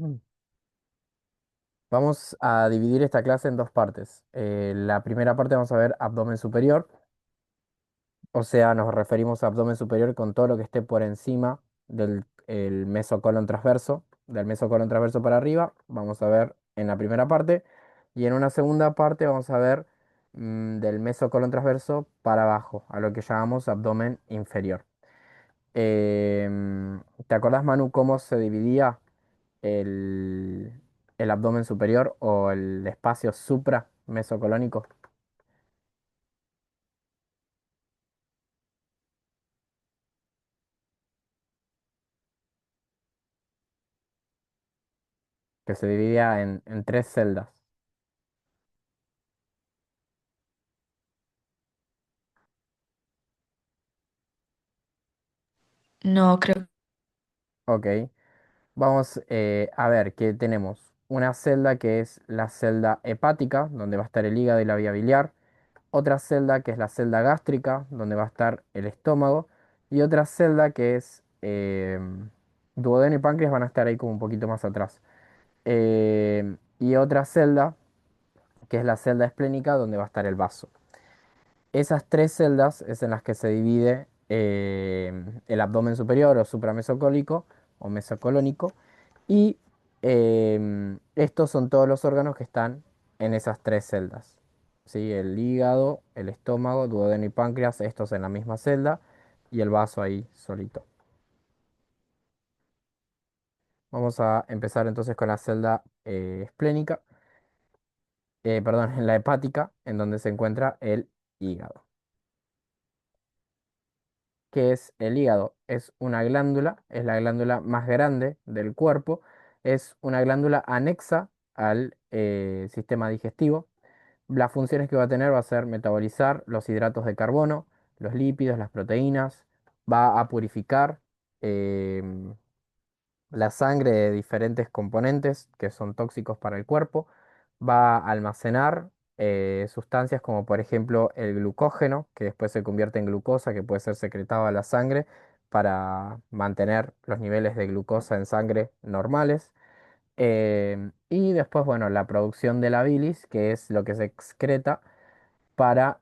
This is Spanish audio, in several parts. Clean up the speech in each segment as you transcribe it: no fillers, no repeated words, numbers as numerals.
Mm. Vamos a dividir esta clase en dos partes. La primera parte vamos a ver abdomen superior, o sea, nos referimos a abdomen superior con todo lo que esté por encima del el mesocolon transverso, del mesocolon transverso para arriba, vamos a ver en la primera parte, y en una segunda parte vamos a ver del mesocolon transverso para abajo, a lo que llamamos abdomen inferior. ¿Te acordás, Manu, cómo se dividía el, el abdomen superior o el espacio supra-mesocolónico? Que se dividía en tres celdas. No, creo. Ok, vamos a ver que tenemos una celda que es la celda hepática, donde va a estar el hígado y la vía biliar, otra celda que es la celda gástrica, donde va a estar el estómago, y otra celda que es duodeno y páncreas van a estar ahí como un poquito más atrás. Y otra celda que es la celda esplénica, donde va a estar el vaso. Esas tres celdas es en las que se divide el abdomen superior o supramesocólico o mesocolónico. Y estos son todos los órganos que están en esas tres celdas. ¿Sí? El hígado, el estómago, duodeno y páncreas, estos en la misma celda. Y el vaso ahí solito. Vamos a empezar entonces con la celda esplénica, perdón, en la hepática, en donde se encuentra el hígado. ¿Qué es el hígado? Es una glándula, es la glándula más grande del cuerpo, es una glándula anexa al sistema digestivo. Las funciones que va a tener va a ser metabolizar los hidratos de carbono, los lípidos, las proteínas, va a purificar em, la sangre de diferentes componentes que son tóxicos para el cuerpo, va a almacenar sustancias como por ejemplo el glucógeno, que después se convierte en glucosa, que puede ser secretado a la sangre para mantener los niveles de glucosa en sangre normales. Y después, bueno, la producción de la bilis, que es lo que se excreta para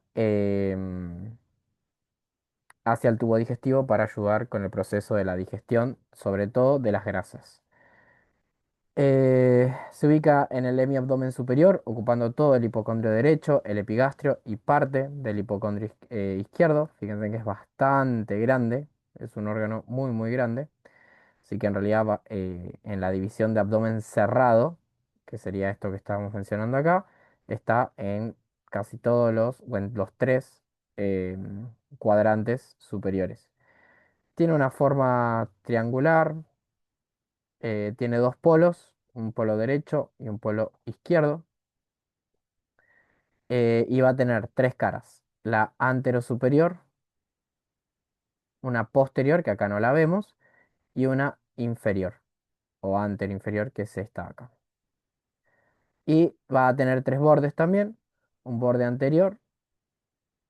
hacia el tubo digestivo para ayudar con el proceso de la digestión, sobre todo de las grasas. Se ubica en el hemiabdomen superior, ocupando todo el hipocondrio derecho, el epigastrio y parte del hipocondrio izquierdo. Fíjense que es bastante grande, es un órgano muy, muy grande. Así que en realidad en la división de abdomen cerrado, que sería esto que estábamos mencionando acá, está en casi todos o en los tres cuadrantes superiores. Tiene una forma triangular, tiene dos polos, un polo derecho y un polo izquierdo, y va a tener tres caras, la antero superior, una posterior, que acá no la vemos, y una inferior, o antero inferior, que es esta acá. Y va a tener tres bordes también, un borde anterior,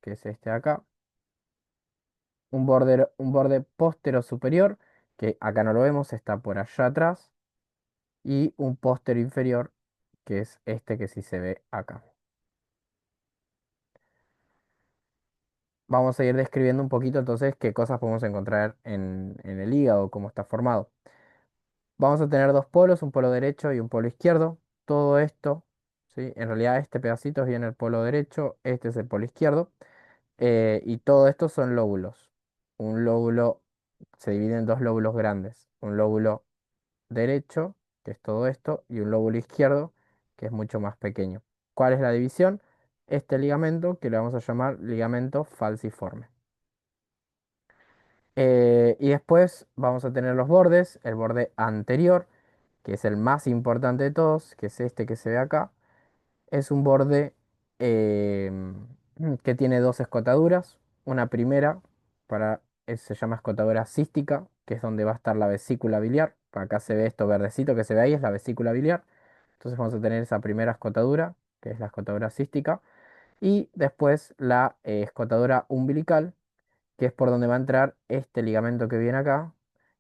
que es este de acá, un borde postero superior, que acá no lo vemos, está por allá atrás, y un póstero inferior, que es este que sí se ve acá. Vamos a ir describiendo un poquito entonces qué cosas podemos encontrar en el hígado, cómo está formado. Vamos a tener dos polos, un polo derecho y un polo izquierdo. Todo esto, ¿sí? En realidad este pedacito es bien el polo derecho, este es el polo izquierdo, y todo esto son lóbulos. Un lóbulo se divide en dos lóbulos grandes, un lóbulo derecho, que es todo esto, y un lóbulo izquierdo, que es mucho más pequeño. ¿Cuál es la división? Este ligamento, que le vamos a llamar ligamento falciforme. Y después vamos a tener los bordes, el borde anterior, que es el más importante de todos, que es este que se ve acá. Es un borde que tiene dos escotaduras. Una primera se llama escotadura cística, que es donde va a estar la vesícula biliar. Acá se ve esto verdecito que se ve ahí, es la vesícula biliar. Entonces vamos a tener esa primera escotadura, que es la escotadura cística. Y después la escotadura umbilical, que es por donde va a entrar este ligamento que viene acá,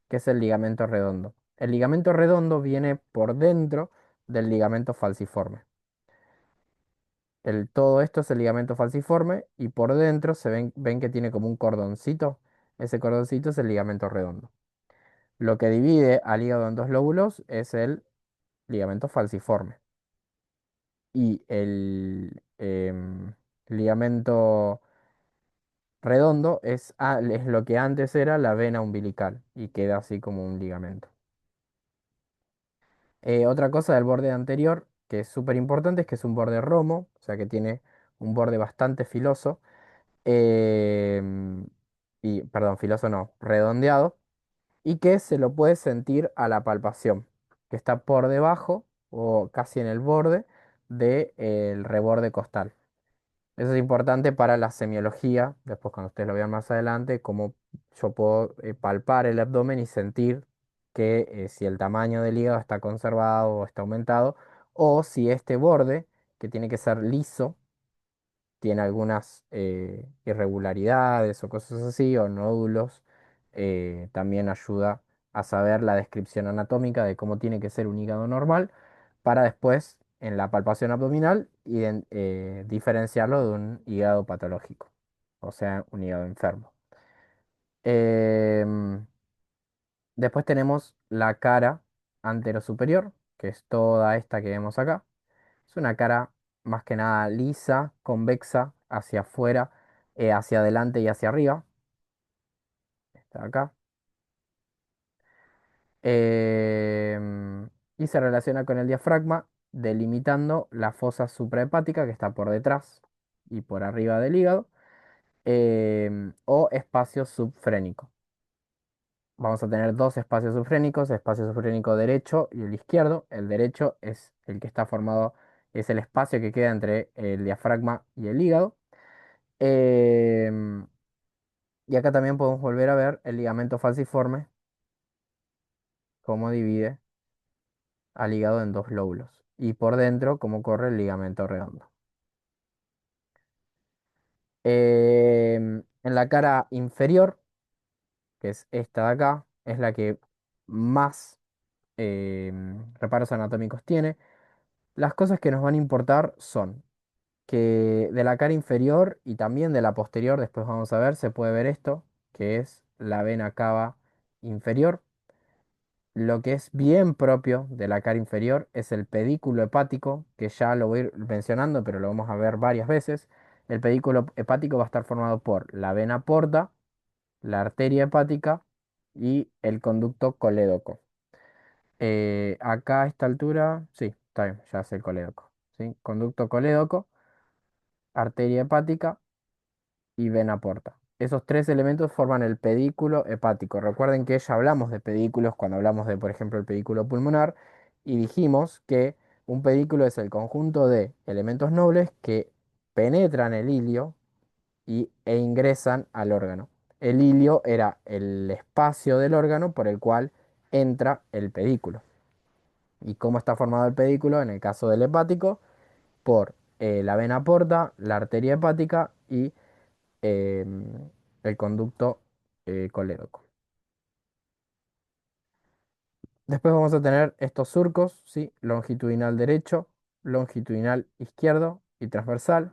que es el ligamento redondo. El ligamento redondo viene por dentro del ligamento falciforme. Todo esto es el ligamento falciforme y por dentro ven que tiene como un cordoncito. Ese cordoncito es el ligamento redondo. Lo que divide al hígado en dos lóbulos es el ligamento falciforme. Y el ligamento redondo es lo que antes era la vena umbilical y queda así como un ligamento. Otra cosa del borde anterior que es súper importante es que es un borde romo, o sea que tiene un borde bastante filoso. em, perdón, filoso no, redondeado, y que se lo puede sentir a la palpación, que está por debajo o casi en el borde del reborde costal. Eso es importante para la semiología, después cuando ustedes lo vean más adelante, cómo yo puedo palpar el abdomen y sentir que si el tamaño del hígado está conservado o está aumentado, o si este borde, que tiene que ser liso, tiene algunas irregularidades o cosas así, o nódulos, también ayuda a saber la descripción anatómica de cómo tiene que ser un hígado normal, para después, en la palpación abdominal, diferenciarlo de un hígado patológico, o sea, un hígado enfermo. Em, Después tenemos la cara anterosuperior, que es toda esta que vemos acá. Es una cara más que nada lisa, convexa, hacia afuera, hacia adelante y hacia arriba. Está acá. Em, y se relaciona con el diafragma, delimitando la fosa suprahepática que está por detrás y por arriba del hígado, o espacio subfrénico. Vamos a tener dos espacios subfrénicos, el espacio subfrénico derecho y el izquierdo. El derecho es el que está formado, es el espacio que queda entre el diafragma y el hígado. Em, y acá también podemos volver a ver el ligamento falciforme, cómo divide al hígado en dos lóbulos. Y por dentro, cómo corre el ligamento redondo. En la cara inferior, que es esta de acá, es la que más reparos anatómicos tiene. Las cosas que nos van a importar son que de la cara inferior y también de la posterior, después vamos a ver, se puede ver esto, que es la vena cava inferior. Lo que es bien propio de la cara inferior es el pedículo hepático, que ya lo voy a ir mencionando, pero lo vamos a ver varias veces. El pedículo hepático va a estar formado por la vena porta, la arteria hepática y el conducto colédoco. Acá a esta altura, sí, está bien, ya es el colédoco. ¿Sí? Conducto colédoco, arteria hepática y vena porta. Esos tres elementos forman el pedículo hepático. Recuerden que ya hablamos de pedículos cuando hablamos de, por ejemplo, el pedículo pulmonar y dijimos que un pedículo es el conjunto de elementos nobles que penetran el ilio e ingresan al órgano. El ilio era el espacio del órgano por el cual entra el pedículo. ¿Y cómo está formado el pedículo? En el caso del hepático, por la vena porta, la arteria hepática y el conducto colédoco. Después vamos a tener estos surcos, ¿sí? Longitudinal derecho, longitudinal izquierdo y transversal,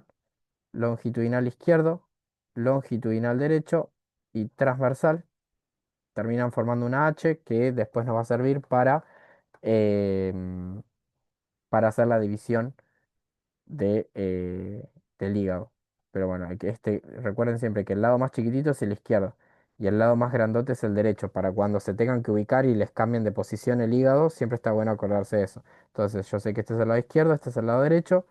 longitudinal izquierdo, longitudinal derecho y transversal. Terminan formando una H que después nos va a servir em, para hacer la división del hígado. Pero bueno, recuerden siempre que el lado más chiquitito es el izquierdo y el lado más grandote es el derecho. Para cuando se tengan que ubicar y les cambien de posición el hígado, siempre está bueno acordarse de eso. Entonces, yo sé que este es el lado izquierdo, este es el lado derecho,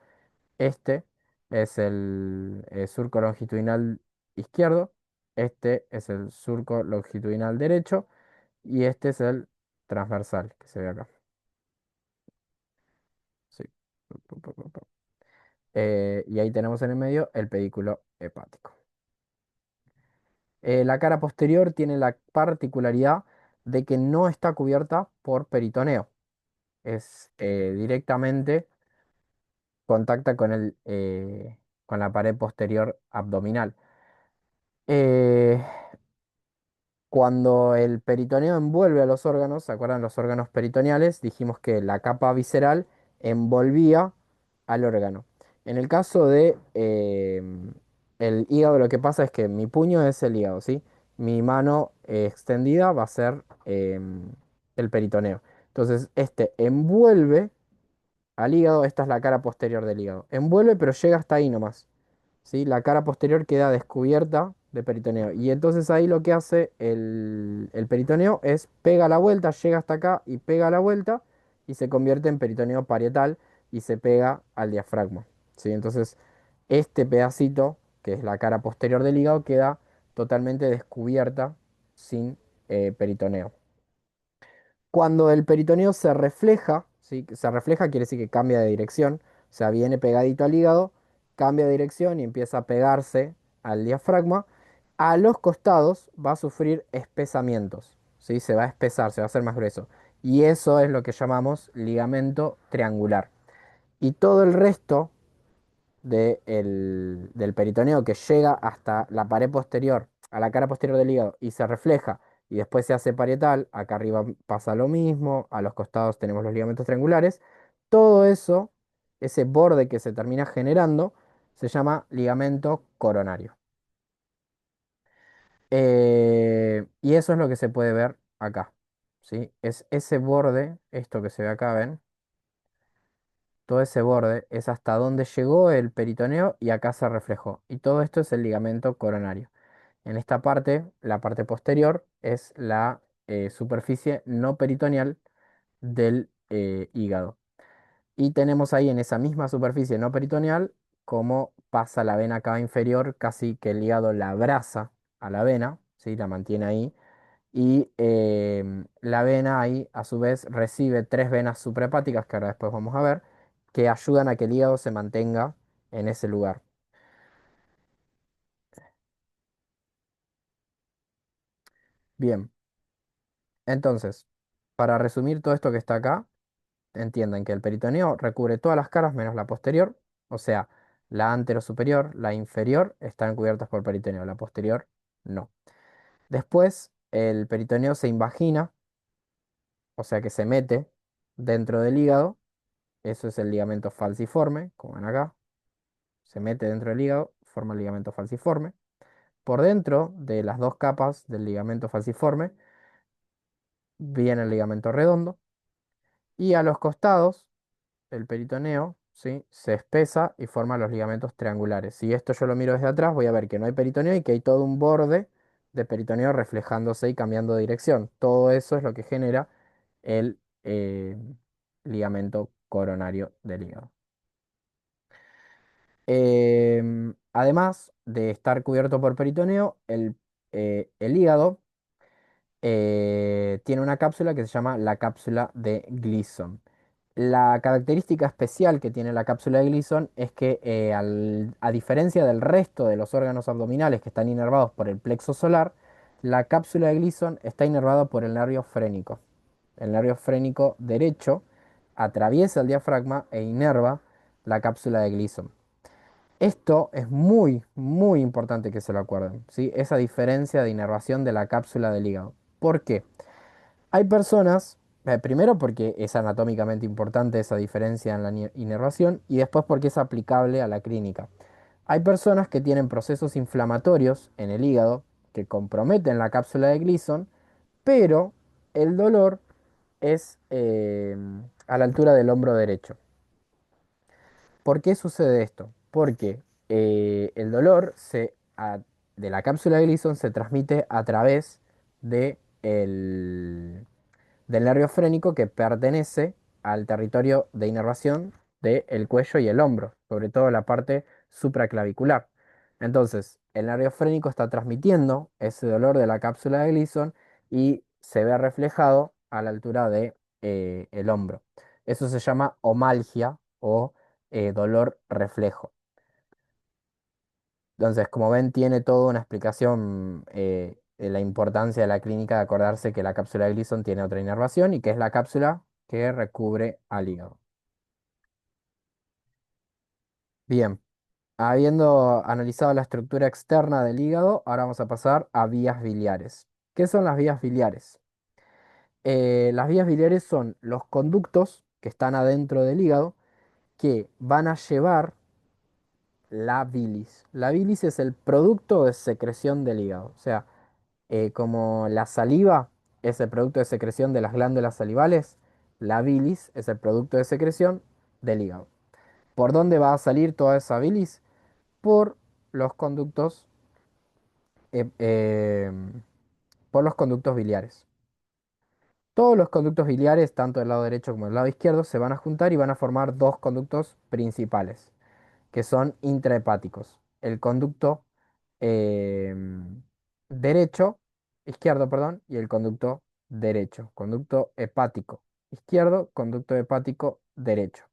este es el surco longitudinal izquierdo, este es el surco longitudinal derecho y este es el transversal que se ve acá. Sí. Y ahí tenemos en el medio el pedículo hepático. La cara posterior tiene la particularidad de que no está cubierta por peritoneo. Es directamente contacta con la pared posterior abdominal. Eh, Cuando el peritoneo envuelve a los órganos, ¿se acuerdan los órganos peritoneales? Dijimos que la capa visceral envolvía al órgano. En el caso de el hígado, lo que pasa es que mi puño es el hígado, ¿sí? Mi mano extendida va a ser el peritoneo. Entonces, este envuelve al hígado, esta es la cara posterior del hígado. Envuelve, pero llega hasta ahí nomás. ¿Sí? La cara posterior queda descubierta de peritoneo. Y entonces ahí lo que hace el peritoneo es pega la vuelta, llega hasta acá y pega la vuelta y se convierte en peritoneo parietal y se pega al diafragma. ¿Sí? Entonces este pedacito, que es la cara posterior del hígado, queda totalmente descubierta sin peritoneo. Cuando el peritoneo se refleja, ¿sí? Se refleja quiere decir que cambia de dirección, o sea, viene pegadito al hígado, cambia de dirección y empieza a pegarse al diafragma. A los costados va a sufrir espesamientos, ¿sí? Se va a espesar, se va a hacer más grueso. Y eso es lo que llamamos ligamento triangular. Y todo el resto del peritoneo que llega hasta la pared posterior, a la cara posterior del hígado y se refleja y después se hace parietal, acá arriba pasa lo mismo, a los costados tenemos los ligamentos triangulares, todo eso, ese borde que se termina generando, se llama ligamento coronario. Y eso es lo que se puede ver acá, ¿sí? Es ese borde, esto que se ve acá, ¿ven? Todo ese borde es hasta donde llegó el peritoneo y acá se reflejó. Y todo esto es el ligamento coronario. En esta parte, la parte posterior, es la superficie no peritoneal del hígado. Y tenemos ahí en esa misma superficie no peritoneal cómo pasa la vena cava inferior, casi que el hígado la abraza a la vena, ¿sí? La mantiene ahí y la vena ahí, a su vez, recibe tres venas suprahepáticas, que ahora después vamos a ver, que ayudan a que el hígado se mantenga en ese lugar. Bien, entonces, para resumir todo esto que está acá, entiendan que el peritoneo recubre todas las caras menos la posterior, o sea, la anterosuperior, la inferior están cubiertas por peritoneo, la posterior no. Después, el peritoneo se invagina, o sea que se mete dentro del hígado, eso es el ligamento falciforme, como ven acá. Se mete dentro del hígado, forma el ligamento falciforme. Por dentro de las dos capas del ligamento falciforme viene el ligamento redondo y a los costados el peritoneo, ¿sí? Se espesa y forma los ligamentos triangulares. Si esto yo lo miro desde atrás, voy a ver que no hay peritoneo y que hay todo un borde de peritoneo reflejándose y cambiando de dirección. Todo eso es lo que genera el ligamento coronario del hígado. Además de estar cubierto por peritoneo, el hígado tiene una cápsula que se llama la cápsula de Gleason. La característica especial que tiene la cápsula de Gleason es que, a diferencia del resto de los órganos abdominales que están inervados por el plexo solar, la cápsula de Gleason está inervada por el nervio frénico. El nervio frénico derecho atraviesa el diafragma e inerva la cápsula de Gleason. Esto es muy, muy importante que se lo acuerden, ¿sí? Esa diferencia de inervación de la cápsula del hígado. ¿Por qué? Hay personas, primero porque es anatómicamente importante esa diferencia en la inervación y después porque es aplicable a la clínica. Hay personas que tienen procesos inflamatorios en el hígado que comprometen la cápsula de Gleason, pero el dolor es a la altura del hombro derecho. ¿Por qué sucede esto? Porque el dolor de la cápsula de Gleason se transmite a través de del nervio frénico que pertenece al territorio de inervación del cuello y el hombro, sobre todo la parte supraclavicular. Entonces, el nervio frénico está transmitiendo ese dolor de la cápsula de Gleason y se ve reflejado a la altura de el hombro. Eso se llama omalgia o dolor reflejo. Entonces, como ven, tiene toda una explicación de la importancia de la clínica de acordarse que la cápsula de Gleason tiene otra inervación y que es la cápsula que recubre al hígado. Bien, habiendo analizado la estructura externa del hígado, ahora vamos a pasar a vías biliares. ¿Qué son las vías biliares? Las vías biliares son los conductos que están adentro del hígado que van a llevar la bilis. La bilis es el producto de secreción del hígado. O sea, como la saliva es el producto de secreción de las glándulas salivales, la bilis es el producto de secreción del hígado. ¿Por dónde va a salir toda esa bilis? Por los conductos, eh, eh, por los conductos biliares. Todos los conductos biliares, tanto del lado derecho como del lado izquierdo, se van a juntar y van a formar dos conductos principales, que son intrahepáticos. El conducto derecho, izquierdo, perdón, y el conducto derecho. Conducto hepático izquierdo, conducto hepático derecho.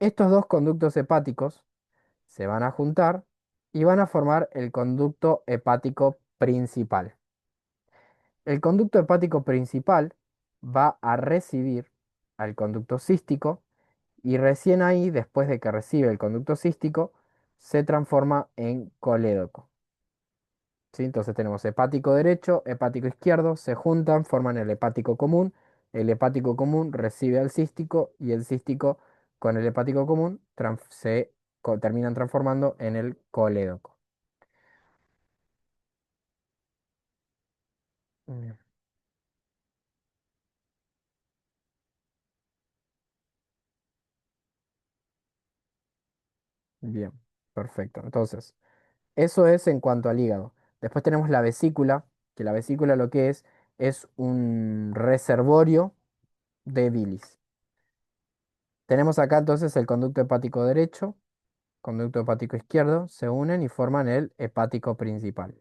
Estos dos conductos hepáticos se van a juntar y van a formar el conducto hepático principal. El conducto hepático principal va a recibir al conducto cístico y recién ahí, después de que recibe el conducto cístico, se transforma en colédoco. ¿Sí? Entonces tenemos hepático derecho, hepático izquierdo, se juntan, forman el hepático común. El hepático común recibe al cístico y el cístico con el hepático común terminan transformando en el colédoco. Bien, bien, perfecto. Entonces, eso es en cuanto al hígado. Después tenemos la vesícula, que la vesícula lo que es un reservorio de bilis. Tenemos acá entonces el conducto hepático derecho, conducto hepático izquierdo, se unen y forman el hepático principal.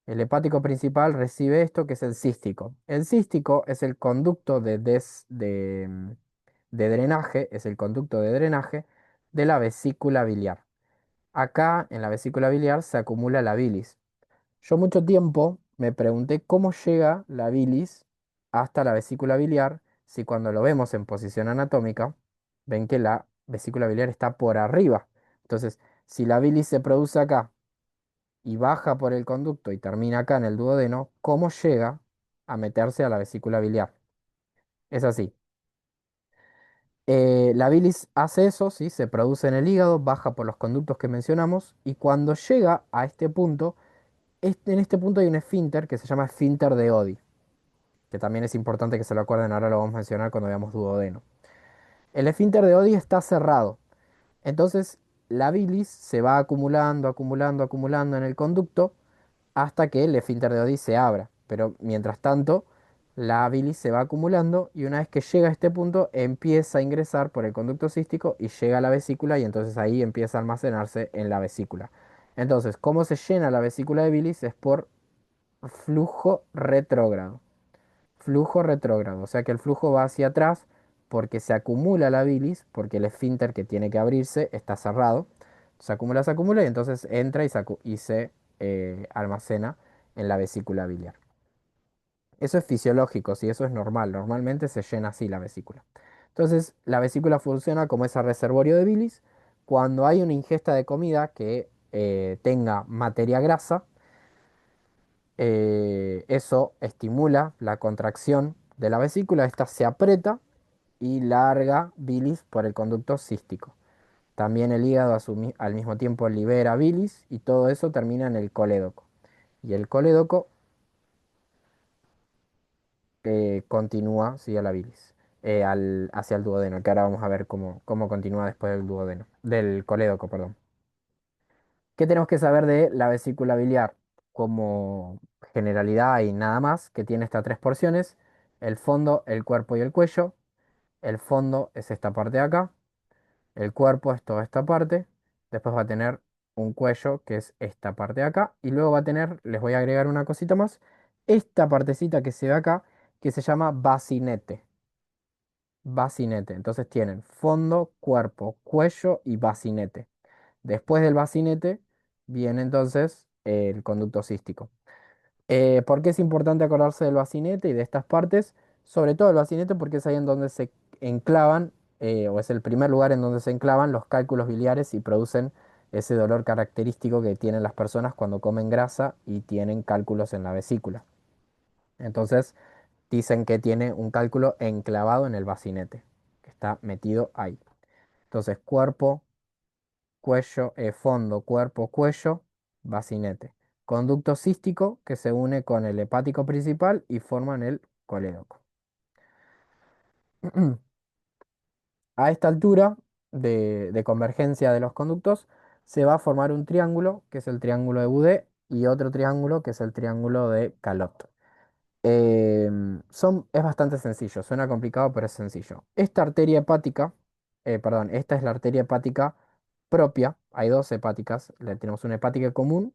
El hepático principal recibe esto que es el cístico. El cístico es el conducto de drenaje, es el conducto de drenaje de la vesícula biliar. Acá en la vesícula biliar se acumula la bilis. Yo mucho tiempo me pregunté cómo llega la bilis hasta la vesícula biliar si cuando lo vemos en posición anatómica ven que la vesícula biliar está por arriba. Entonces, si la bilis se produce acá y baja por el conducto y termina acá en el duodeno, ¿cómo llega a meterse a la vesícula biliar? Es así. La bilis hace eso, ¿sí? Se produce en el hígado, baja por los conductos que mencionamos y cuando llega a este punto, en este punto hay un esfínter que se llama esfínter de Oddi, que también es importante que se lo acuerden, ahora lo vamos a mencionar cuando veamos duodeno. El esfínter de Oddi está cerrado, entonces la bilis se va acumulando, acumulando, acumulando en el conducto hasta que el esfínter de Oddi se abra. Pero mientras tanto, la bilis se va acumulando y una vez que llega a este punto, empieza a ingresar por el conducto cístico y llega a la vesícula y entonces ahí empieza a almacenarse en la vesícula. Entonces, ¿cómo se llena la vesícula de bilis? Es por flujo retrógrado. Flujo retrógrado, o sea que el flujo va hacia atrás porque se acumula la bilis, porque el esfínter que tiene que abrirse está cerrado. Se acumula y entonces entra y se almacena en la vesícula biliar. Eso es fisiológico, sí, eso es normal. Normalmente se llena así la vesícula. Entonces, la vesícula funciona como ese reservorio de bilis. Cuando hay una ingesta de comida que tenga materia grasa, eso estimula la contracción de la vesícula, esta se aprieta y larga bilis por el conducto cístico. También el hígado al mismo tiempo libera bilis y todo eso termina en el colédoco. Y el colédoco continúa, sigue la bilis, hacia el duodeno, que ahora vamos a ver cómo continúa después del duodeno, del colédoco, perdón. ¿Qué tenemos que saber de la vesícula biliar? Como generalidad y nada más, que tiene estas tres porciones, el fondo, el cuerpo y el cuello. El fondo es esta parte de acá, el cuerpo es toda esta parte, después va a tener un cuello que es esta parte de acá, y luego va a tener, les voy a agregar una cosita más, esta partecita que se ve acá, que se llama bacinete. Bacinete. Entonces tienen fondo, cuerpo, cuello y bacinete. Después del bacinete viene entonces el conducto cístico. ¿Por qué es importante acordarse del bacinete y de estas partes? Sobre todo el bacinete porque es ahí en donde se enclavan, o es el primer lugar en donde se enclavan los cálculos biliares y producen ese dolor característico que tienen las personas cuando comen grasa y tienen cálculos en la vesícula. Entonces dicen que tiene un cálculo enclavado en el bacinete, que está metido ahí. Entonces cuerpo, cuello, fondo, cuerpo, cuello, bacinete. Conducto cístico que se une con el hepático principal y forman el colédoco. A esta altura de convergencia de los conductos se va a formar un triángulo, que es el triángulo de Boudet, y otro triángulo, que es el triángulo de Calot. Es bastante sencillo, suena complicado, pero es sencillo. Esta arteria hepática, perdón, esta es la arteria hepática propia. Hay dos hepáticas, tenemos una hepática común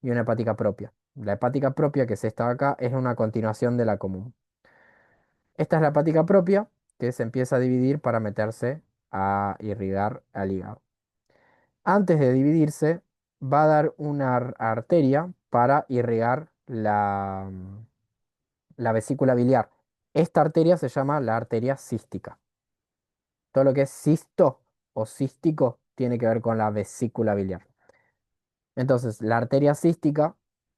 y una hepática propia. La hepática propia, que es esta de acá, es una continuación de la común. Esta es la hepática propia, que se empieza a dividir para meterse a irrigar al hígado. Antes de dividirse, va a dar una arteria para irrigar la vesícula biliar. Esta arteria se llama la arteria cística. Todo lo que es cisto o cístico tiene que ver con la vesícula biliar. Entonces, la arteria cística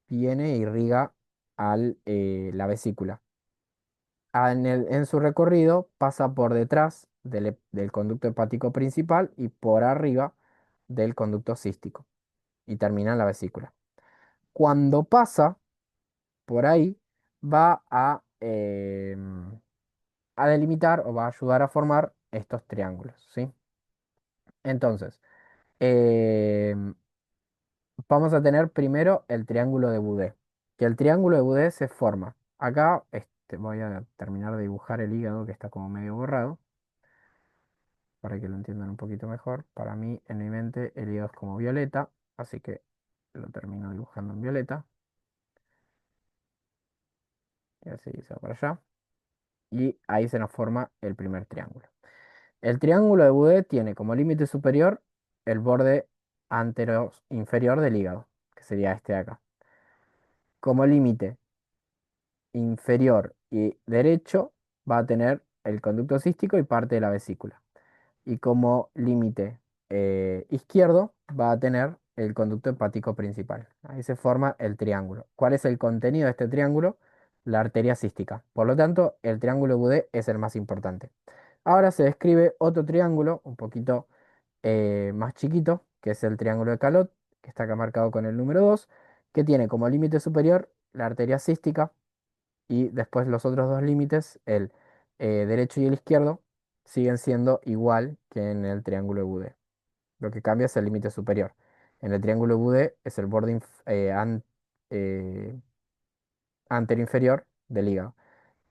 viene e irriga la vesícula. En su recorrido pasa por detrás del conducto hepático principal y por arriba del conducto cístico y termina en la vesícula. Cuando pasa por ahí, va a delimitar o va a ayudar a formar estos triángulos, ¿sí? Entonces, em, vamos a tener primero el triángulo de Boudet, que el triángulo de Boudet se forma. Acá voy a terminar de dibujar el hígado que está como medio borrado para que lo entiendan un poquito mejor. Para mí, en mi mente, el hígado es como violeta, así que lo termino dibujando en violeta y así se va para allá. Y ahí se nos forma el primer triángulo. El triángulo de Boudet tiene como límite superior el borde antero inferior del hígado, que sería este de acá. Como límite inferior y derecho va a tener el conducto cístico y parte de la vesícula. Y como límite izquierdo va a tener el conducto hepático principal. Ahí se forma el triángulo. ¿Cuál es el contenido de este triángulo? La arteria cística. Por lo tanto, el triángulo de Boudet es el más importante. Ahora se describe otro triángulo un poquito más chiquito, que es el triángulo de Calot, que está acá marcado con el número 2, que tiene como límite superior la arteria cística y después los otros dos límites, el derecho y el izquierdo, siguen siendo igual que en el triángulo de Boudet. Lo que cambia es el límite superior. En el triángulo de Boudet es el borde eh, anteroinferior del hígado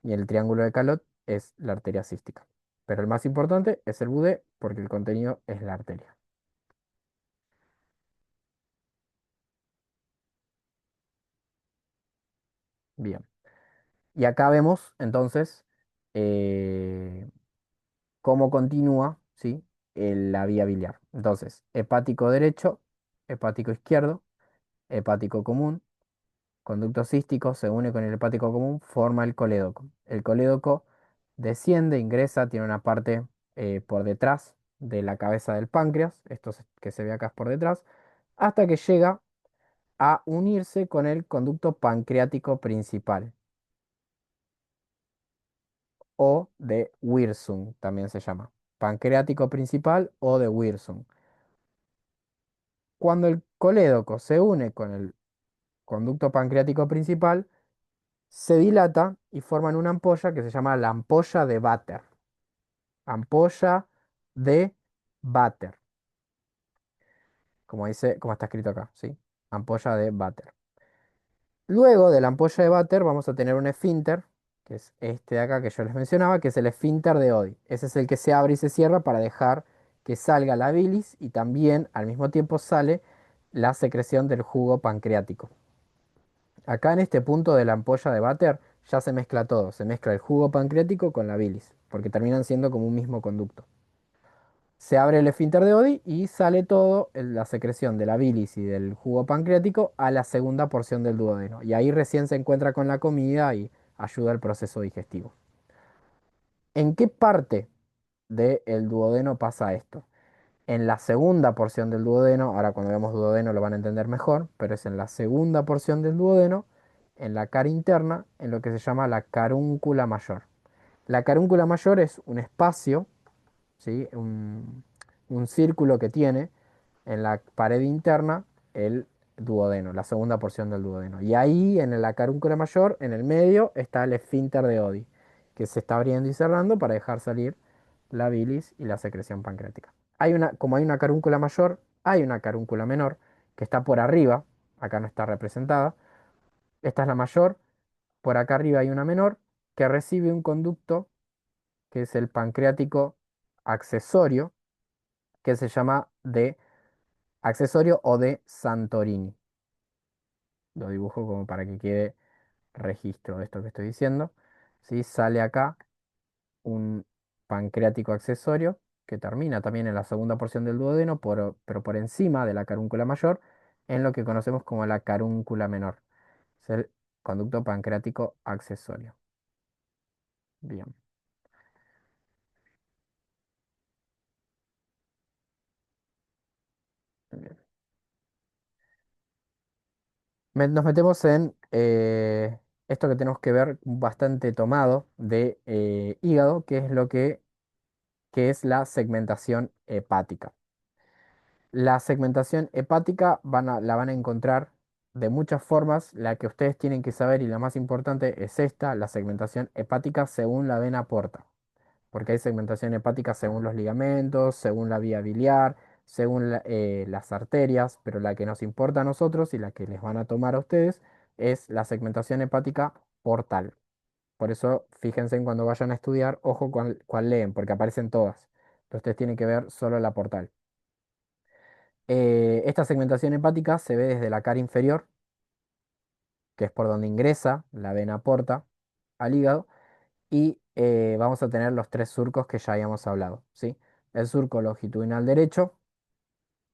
y en el triángulo de Calot es la arteria cística. Pero el más importante es el Boudet porque el contenido es la arteria. Bien. Y acá vemos entonces eh, cómo continúa, ¿sí? La vía biliar. Entonces, hepático derecho, hepático izquierdo, hepático común, conducto cístico se une con el hepático común, forma el colédoco. El colédoco desciende, ingresa, tiene una parte por detrás de la cabeza del páncreas, que se ve acá es por detrás, hasta que llega a unirse con el conducto pancreático principal o de Wirsung, también se llama. Pancreático principal o de Wirsung. Cuando el colédoco se une con el conducto pancreático principal, se dilata y forman una ampolla que se llama la ampolla de Vater. Ampolla de Vater, como está escrito acá, ¿sí? Ampolla de Vater. Luego de la ampolla de Vater vamos a tener un esfínter, que es este de acá que yo les mencionaba, que es el esfínter de Oddi. Ese es el que se abre y se cierra para dejar que salga la bilis y también al mismo tiempo sale la secreción del jugo pancreático. Acá en este punto de la ampolla de váter ya se mezcla todo, se mezcla el jugo pancreático con la bilis, porque terminan siendo como un mismo conducto. Se abre el esfínter de Oddi y sale todo, la secreción de la bilis y del jugo pancreático a la segunda porción del duodeno. Y ahí recién se encuentra con la comida y ayuda al proceso digestivo. ¿En qué parte del duodeno pasa esto? En la segunda porción del duodeno, ahora cuando vemos duodeno lo van a entender mejor, pero es en la segunda porción del duodeno en la cara interna, en lo que se llama la carúncula mayor. La carúncula mayor es un espacio, ¿sí? Un círculo que tiene en la pared interna el duodeno, la segunda porción del duodeno. Y ahí en la carúncula mayor, en el medio, está el esfínter de Oddi, que se está abriendo y cerrando para dejar salir la bilis y la secreción pancreática. Como hay una carúncula mayor, hay una carúncula menor que está por arriba, acá no está representada. Esta es la mayor, por acá arriba hay una menor que recibe un conducto que es el pancreático accesorio, que se llama de accesorio o de Santorini. Lo dibujo como para que quede registro de esto que estoy diciendo. ¿Sí? Sale acá un pancreático accesorio que termina también en la segunda porción del duodeno, pero por encima de la carúncula mayor, en lo que conocemos como la carúncula menor. Es el conducto pancreático accesorio. Bien. Bien. Nos metemos en esto que tenemos que ver bastante tomado de hígado, que es que es la segmentación hepática. La segmentación hepática la van a encontrar de muchas formas. La que ustedes tienen que saber y la más importante es esta, la segmentación hepática según la vena porta. Porque hay segmentación hepática según los ligamentos, según la vía biliar, según las arterias, pero la que nos importa a nosotros y la que les van a tomar a ustedes es la segmentación hepática portal. Por eso, fíjense en cuando vayan a estudiar, ojo cuál leen, porque aparecen todas. Entonces, ustedes tienen que ver solo la portal. Esta segmentación hepática se ve desde la cara inferior, que es por donde ingresa la vena porta al hígado, y vamos a tener los tres surcos que ya habíamos hablado, ¿sí? El surco longitudinal derecho,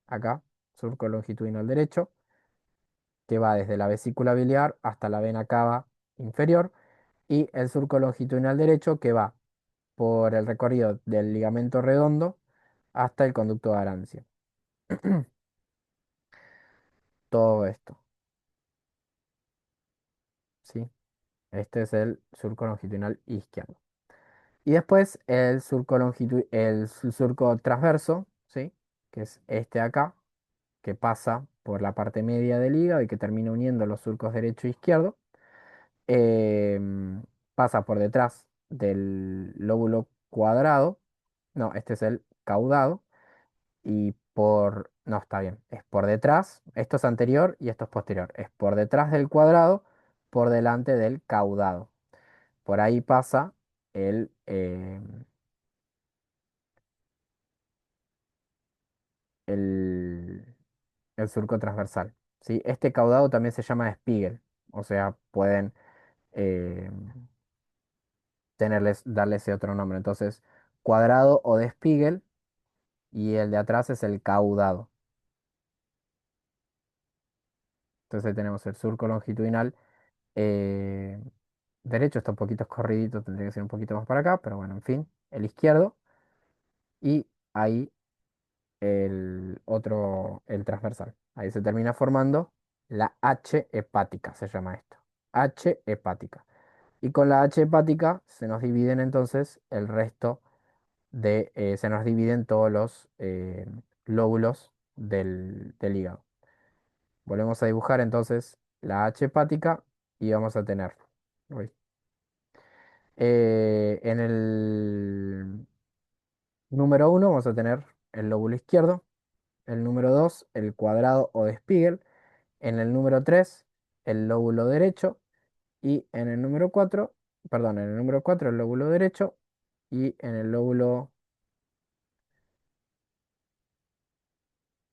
acá, surco longitudinal derecho, que va desde la vesícula biliar hasta la vena cava inferior, y el surco longitudinal derecho que va por el recorrido del ligamento redondo hasta el conducto de Arancia. Todo esto, ¿sí? Este es el surco longitudinal izquierdo. Y después el surco transverso, ¿sí? Que es este de acá, que pasa por la parte media del hígado y que termina uniendo los surcos derecho e izquierdo. Pasa por detrás del lóbulo cuadrado. No, este es el caudado. Y por... No, está bien. Es por detrás. Esto es anterior y esto es posterior. Es por detrás del cuadrado, por delante del caudado. Por ahí pasa el, el, el surco transversal. ¿Sí? Este caudado también se llama Spiegel. O sea, pueden eh, darle ese otro nombre. Entonces, cuadrado o de Spiegel y el de atrás es el caudado. Entonces ahí tenemos el surco longitudinal eh, derecho, está un poquito escorridito, tendría que ser un poquito más para acá, pero bueno, en fin, el izquierdo y ahí el otro, el transversal. Ahí se termina formando la H hepática, se llama esto. H hepática. Y con la H hepática se nos dividen entonces el resto se nos dividen todos los lóbulos del hígado. Volvemos a dibujar entonces la H hepática y vamos a tener, uy, en el número uno vamos a tener el lóbulo izquierdo, el número 2 el cuadrado o de Spiegel, en el número 3 el lóbulo derecho y en el número 4 perdón, en el número 4 el lóbulo derecho y en el lóbulo,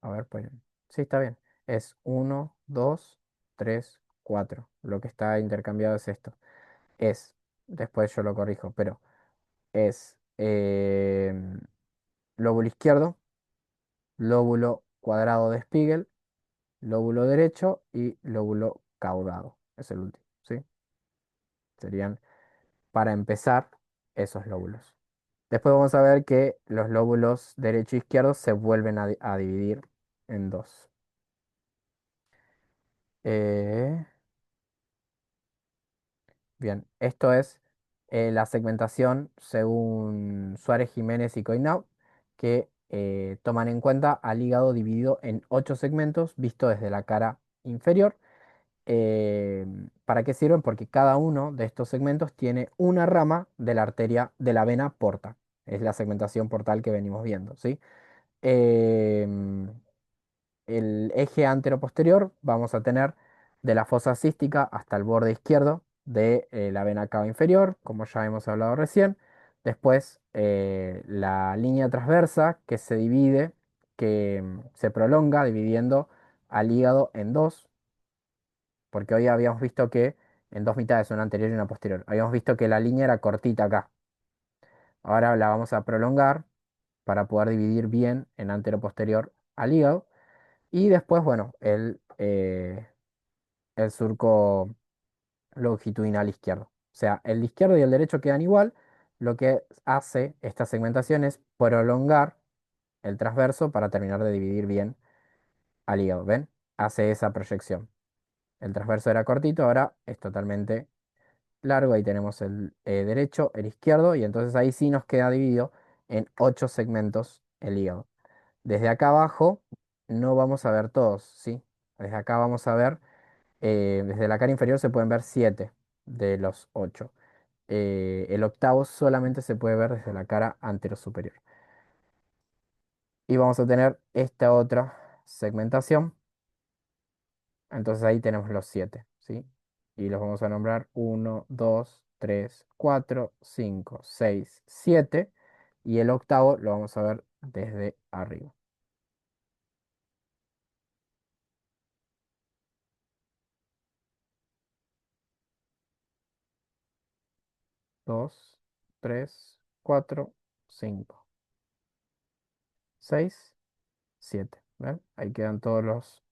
a ver, pues, sí, está bien, es uno 2 3 4 lo que está intercambiado es esto, es, después yo lo corrijo, pero es lóbulo izquierdo, lóbulo cuadrado de Spiegel, lóbulo derecho y lóbulo caudado. Es el último, ¿sí? Serían, para empezar, esos lóbulos. Después vamos a ver que los lóbulos derecho e izquierdo se vuelven a dividir en dos. Eh, Bien, esto es la segmentación según Suárez, Jiménez y Coinau, que toman en cuenta al hígado dividido en 8 segmentos, visto desde la cara inferior. ¿Para qué sirven? Porque cada uno de estos segmentos tiene una rama de la arteria de la vena porta. Es la segmentación portal que venimos viendo, ¿sí? Em, el eje anteroposterior vamos a tener de la fosa cística hasta el borde izquierdo de la vena cava inferior, como ya hemos hablado recién. Después la línea transversa que se divide, que se prolonga dividiendo al hígado en dos, porque hoy habíamos visto que en dos mitades, una anterior y una posterior. Habíamos visto que la línea era cortita acá. Ahora la vamos a prolongar para poder dividir bien en antero-posterior al hígado. Y después, bueno, el surco longitudinal izquierdo. O sea, el izquierdo y el derecho quedan igual. Lo que hace esta segmentación es prolongar el transverso para terminar de dividir bien al hígado. ¿Ven? Hace esa proyección. El transverso era cortito, ahora es totalmente largo. Ahí tenemos el derecho, el izquierdo, y entonces ahí sí nos queda dividido en 8 segmentos el hígado. Desde acá abajo no vamos a ver todos, ¿sí? Desde acá vamos a ver, desde la cara inferior se pueden ver 7 de los 8. El octavo solamente se puede ver desde la cara anterosuperior. Y vamos a tener esta otra segmentación. Entonces ahí tenemos los 7, ¿sí? Y los vamos a nombrar uno, 2, 3, 4, 5, 6, 7. Y el octavo lo vamos a ver desde arriba. 2, 3, 4, 5, 6, 7. ¿Ven? Ahí quedan todos los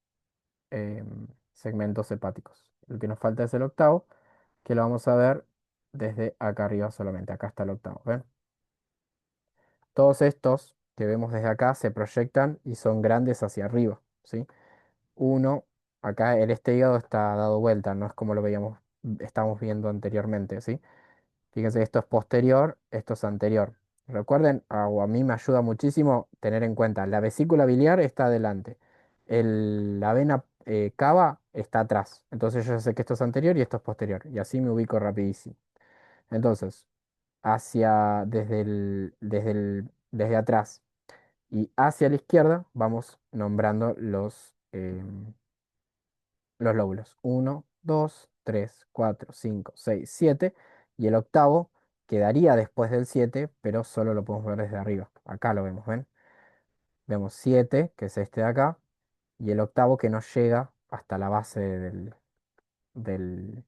segmentos hepáticos. El que nos falta es el octavo, que lo vamos a ver desde acá arriba solamente. Acá está el octavo. ¿Ven? Todos estos que vemos desde acá se proyectan y son grandes hacia arriba, ¿sí? Uno, acá este hígado está dado vuelta, no es como lo veíamos, estamos viendo anteriormente, ¿sí? Fíjense, esto es posterior, esto es anterior. Recuerden, o a mí me ayuda muchísimo tener en cuenta, la vesícula biliar está adelante, la vena cava está atrás. Entonces yo sé que esto es anterior y esto es posterior, y así me ubico rapidísimo. Entonces, desde atrás y hacia la izquierda vamos nombrando los lóbulos. Uno, 2, 3, 4, 5, 6, 7. Y el octavo quedaría después del 7, pero solo lo podemos ver desde arriba. Acá lo vemos, ¿ven? Vemos 7, que es este de acá, y el octavo que no llega hasta la base del, del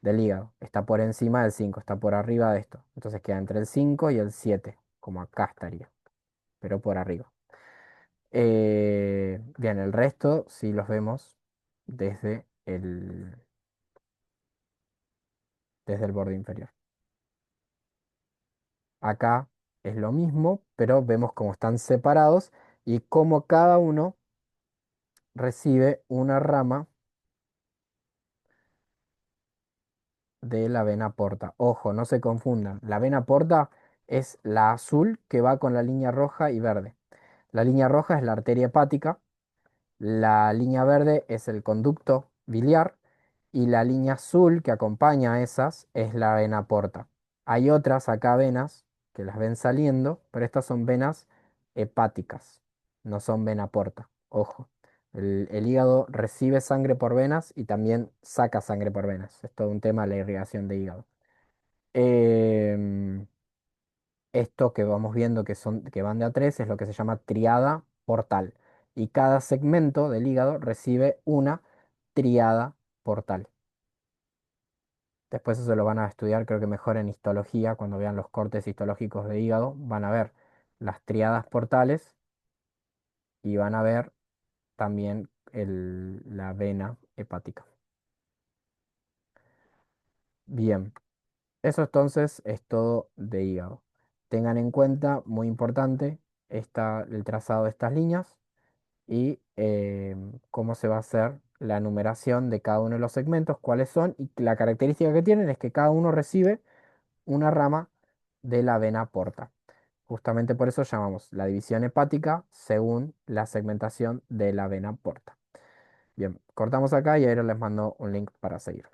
hígado. Está por encima del 5, está por arriba de esto. Entonces queda entre el 5 y el 7, como acá estaría, pero por arriba. Bien, el resto sí los vemos desde desde el borde inferior. Acá es lo mismo, pero vemos cómo están separados y cómo cada uno recibe una rama de la vena porta. Ojo, no se confundan. La vena porta es la azul que va con la línea roja y verde. La línea roja es la arteria hepática. La línea verde es el conducto biliar y la línea azul que acompaña a esas es la vena porta. Hay otras acá venas que las ven saliendo, pero estas son venas hepáticas, no son vena porta. Ojo, el hígado recibe sangre por venas y también saca sangre por venas. Es todo un tema la irrigación de hígado. Em, Esto que vamos viendo que van de a tres es lo que se llama triada portal. Y cada segmento del hígado recibe una triada portal. Después eso lo van a estudiar, creo que mejor en histología, cuando vean los cortes histológicos de hígado, van a ver las triadas portales y van a ver también la vena hepática. Bien, eso entonces es todo de hígado. Tengan en cuenta, muy importante, el trazado de estas líneas y cómo se va a hacer la numeración de cada uno de los segmentos, cuáles son, y la característica que tienen es que cada uno recibe una rama de la vena porta. Justamente por eso llamamos la división hepática según la segmentación de la vena porta. Bien, cortamos acá y ahora les mando un link para seguir.